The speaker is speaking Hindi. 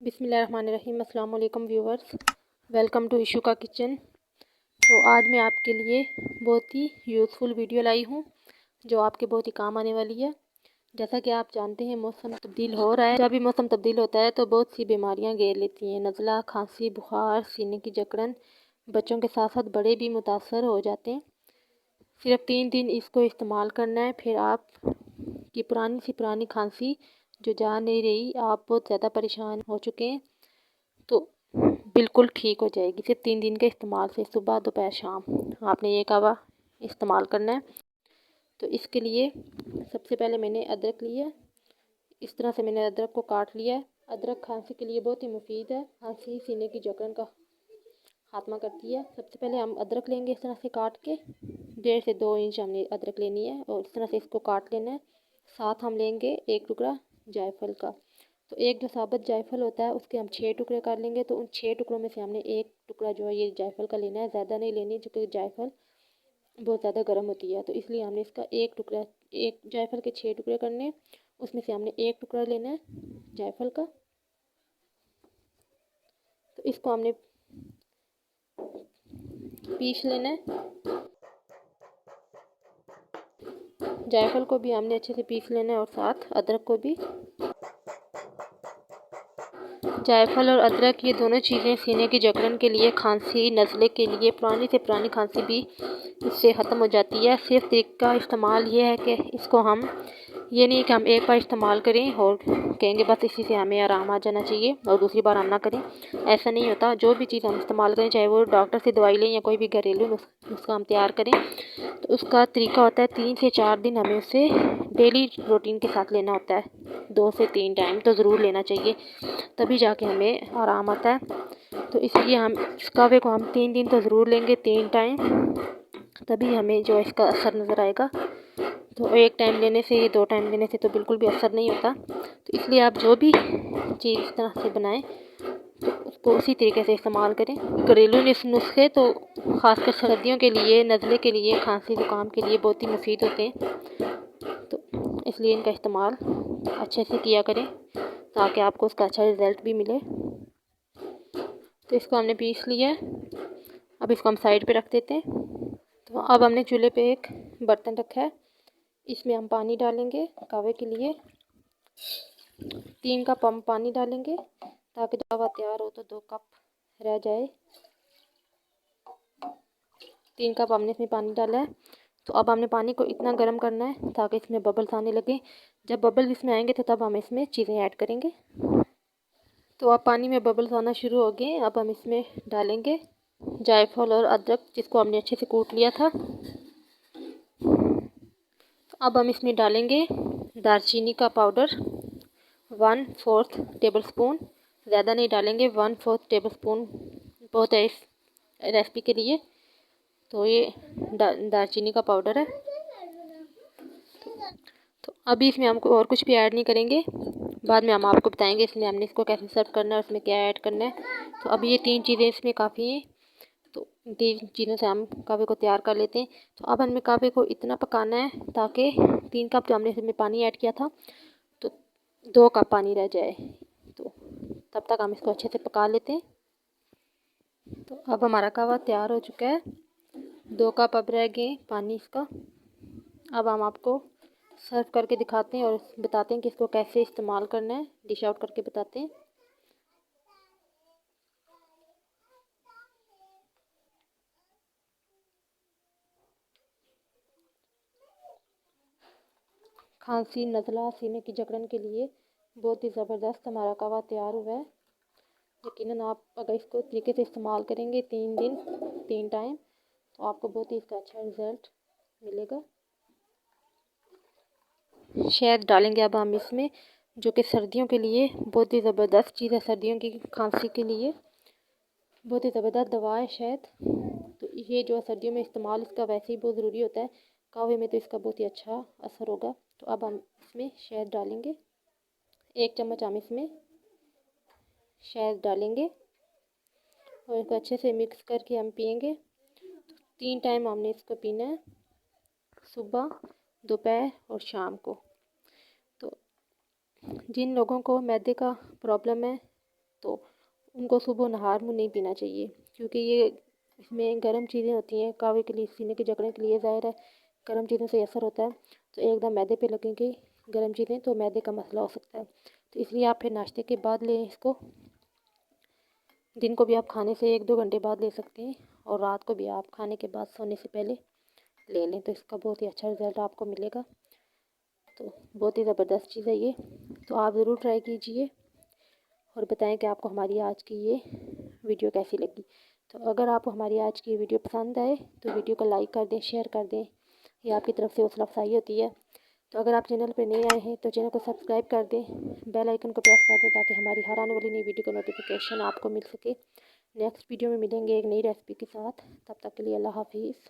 बिस्मिल्लाहिर्रहमानिर्रहीम। अस्सलाम वालेकुम व्यूवर्स, वेलकम टू इशू का किचन। तो आज मैं आपके लिए बहुत ही यूज़फुल वीडियो लाई हूँ जो आपके बहुत ही काम आने वाली है। जैसा कि आप जानते हैं मौसम तब्दील हो रहा है। जब भी मौसम तब्दील होता है तो बहुत सी बीमारियाँ घेर लेती हैं। नज़ला, खांसी, बुखार, सीने की जकड़न, बच्चों के साथ साथ बड़े भी मुतासर हो जाते हैं। सिर्फ 3 दिन इसको इस्तेमाल करना है, फिर आप की पुरानी सी पुरानी खांसी जो जा नहीं रही, आप बहुत ज़्यादा परेशान हो चुके हैं, तो बिल्कुल ठीक हो जाएगी। सिर्फ 3 दिन के इस्तेमाल से सुबह दोपहर शाम आपने ये कावा इस्तेमाल करना है। तो इसके लिए सबसे पहले मैंने अदरक लिया है। इस तरह से मैंने अदरक को काट लिया है। अदरक खांसी के लिए बहुत ही मुफीद है। खांसी सीने की जकड़न का खात्मा करती है। सबसे पहले हम अदरक लेंगे इस तरह से काट के, 1.5 से 2 इंच हमने अदरक लेनी है और इस तरह से इसको काट लेना है। साथ हम लेंगे 1 टुकड़ा जायफल का। तो एक जो साबुत जायफल होता है उसके हम 6 टुकड़े कर लेंगे। तो उन 6 टुकड़ों में से हमने 1 टुकड़ा जो है ये जायफल का लेना है, ज़्यादा नहीं लेनी, क्योंकि जायफल बहुत ज़्यादा गर्म होती है। तो इसलिए हमने इसका 1 टुकड़ा, एक जायफल के 6 टुकड़े करने, उसमें से हमने 1 टुकड़ा लेना है जायफल का। तो इसको हमने पीस लेना है। जायफल को भी हमने अच्छे से पीस लेना है और साथ अदरक को भी। जायफल और अदरक ये दोनों चीज़ें सीने की जकड़न के लिए, खांसी, नज़ले के लिए, पुरानी से पुरानी खांसी भी इससे ख़त्म हो जाती है। सिर्फ तरीका इस्तेमाल ये है कि इसको हम, ये नहीं कि हम एक बार इस्तेमाल करें और कहेंगे बस इसी से हमें आराम आ जाना चाहिए और दूसरी बार हम ना करें। ऐसा नहीं होता। जो भी चीज़ हम इस्तेमाल करें, चाहे वो डॉक्टर से दवाई लें या कोई भी घरेलू नुस्खा हम तैयार करें, तो उसका तरीका होता है 3 से 4 दिन हमें उसे डेली रूटीन के साथ लेना होता है। 2 से 3 टाइम तो ज़रूर लेना चाहिए, तभी जाके हमें आराम आता है। तो इसलिए हम इस कावे को हम 3 दिन तो ज़रूर लेंगे, 3 टाइम, तभी हमें जो इसका असर नज़र आएगा। तो 1 टाइम लेने से, 2 टाइम लेने से तो बिल्कुल भी असर नहीं होता। तो इसलिए आप जो भी चीज़ इस तरह से बनाएं तो उसको उसी तरीके से इस्तेमाल करें। घरेलू नुस्खे तो ख़ासकर सर्दियों के लिए, नज़ले के लिए, खांसी ज़ुकाम के लिए बहुत ही मुफीद होते हैं। तो इसलिए इनका इस्तेमाल अच्छे से किया करें ताकि आपको उसका अच्छा रिज़ल्ट भी मिले। तो इसको हमने पीस लिया है। अब इसको हम साइड पे रख देते हैं। तो अब हमने चूल्हे पे एक बर्तन रखा है, इसमें हम पानी डालेंगे। कावे के लिए 3 कप हम पानी डालेंगे ताकि जब कावा तैयार हो तो 2 कप रह जाए। 3 कप हमने इसमें पानी डाला है। तो अब हमने पानी को इतना गर्म करना है ताकि इसमें बबल्स आने लगे। जब बबल्स इसमें आएंगे तो तब हम इसमें चीज़ें ऐड करेंगे। तो अब पानी में बबल्स आना शुरू हो गए। अब हम इसमें डालेंगे जायफल और अदरक जिसको हमने अच्छे से कूट लिया था। अब हम इसमें डालेंगे दालचीनी का पाउडर 1/4 टेबल स्पून, ज़्यादा नहीं डालेंगे, 1/4 टेबल स्पून बहुत है इस रेसिपी के लिए। तो ये दालचीनी का पाउडर है। तो अभी इसमें हमको और कुछ भी ऐड नहीं करेंगे, बाद में हम आपको बताएंगे इसमें हमने इसको कैसे सर्व करना है, उसमें क्या ऐड करना है। तो अभी ये 3 चीज़ें इसमें काफ़ी हैं। तो 3 चीज़ों से हम कावे को तैयार कर लेते हैं। तो अब हमें कावे को इतना पकाना है ताकि 3 कप जो हमने इसमें पानी ऐड किया था तो 2 कप पानी रह जाए। तो तब तक हम इसको अच्छे से पका लेते हैं। तो अब हमारा कावा तैयार हो चुका है। 2 कप अब रह गए पानी इसका। अब हम आपको सर्व करके दिखाते हैं और बताते हैं कि इसको कैसे इस्तेमाल करना है, डिश आउट करके बताते हैं। खांसी, नज़ला, सीने की जकड़न के लिए बहुत ही ज़बरदस्त हमारा कावा तैयार हुआ है। यकीनन आप अगर इसको तरीके से इस्तेमाल करेंगे 3 दिन 3 टाइम, तो आपको बहुत ही इसका अच्छा रिज़ल्ट मिलेगा। शहद डालेंगे अब हम इसमें, जो कि सर्दियों के लिए बहुत ही ज़बरदस्त चीज़ है। सर्दियों की खांसी के लिए बहुत ही ज़बरदस्त दवा है शहद। तो ये जो है सर्दियों में इस्तेमाल इसका वैसे ही बहुत ज़रूरी होता है। कावे में तो इसका बहुत ही अच्छा असर होगा। तो अब हम इसमें शहद डालेंगे, 1 चम्मच हम इसमें शहद डालेंगे और इसको अच्छे से मिक्स करके हम पियेंगे। 3 टाइम हमने इसको पीना है, सुबह, दोपहर और शाम को। तो जिन लोगों को मैदे का प्रॉब्लम है तो उनको सुबह नहार मुँह नहीं पीना चाहिए, क्योंकि ये इसमें गर्म चीज़ें होती हैं कावे के लिए, सीने के जकड़ने के लिए ज़ाहिर है गर्म चीज़ों से असर होता है। तो एकदम मैदे पे लगेंगे गर्म चीज़ें तो मैदे का मसला हो सकता है। तो इसलिए आप फिर नाश्ते के बाद लें इसको। दिन को भी आप खाने से 1-2 घंटे बाद ले सकते हैं, और रात को भी आप खाने के बाद सोने से पहले ले लें, तो इसका बहुत ही अच्छा रिज़ल्ट आपको मिलेगा। तो बहुत ही ज़बरदस्त चीज़ है ये, तो आप ज़रूर ट्राई कीजिए और बताएं कि आपको हमारी आज की ये वीडियो कैसी लगी। तो अगर आपको हमारी आज की वीडियो पसंद आए तो वीडियो को लाइक कर दें, शेयर कर दें, ये आपकी तरफ से हौसला अफजाई होती है। तो अगर आप चैनल पर नए आए हैं तो चैनल को सब्सक्राइब कर दें, बेल आइकन को प्रेस कर दें, ताकि हमारी हर आने वाली नई वीडियो का नोटिफिकेशन आपको मिल सके। नेक्स्ट वीडियो में मिलेंगे एक नई रेसिपी के साथ, तब तक के लिए अल्लाह हाफिज़।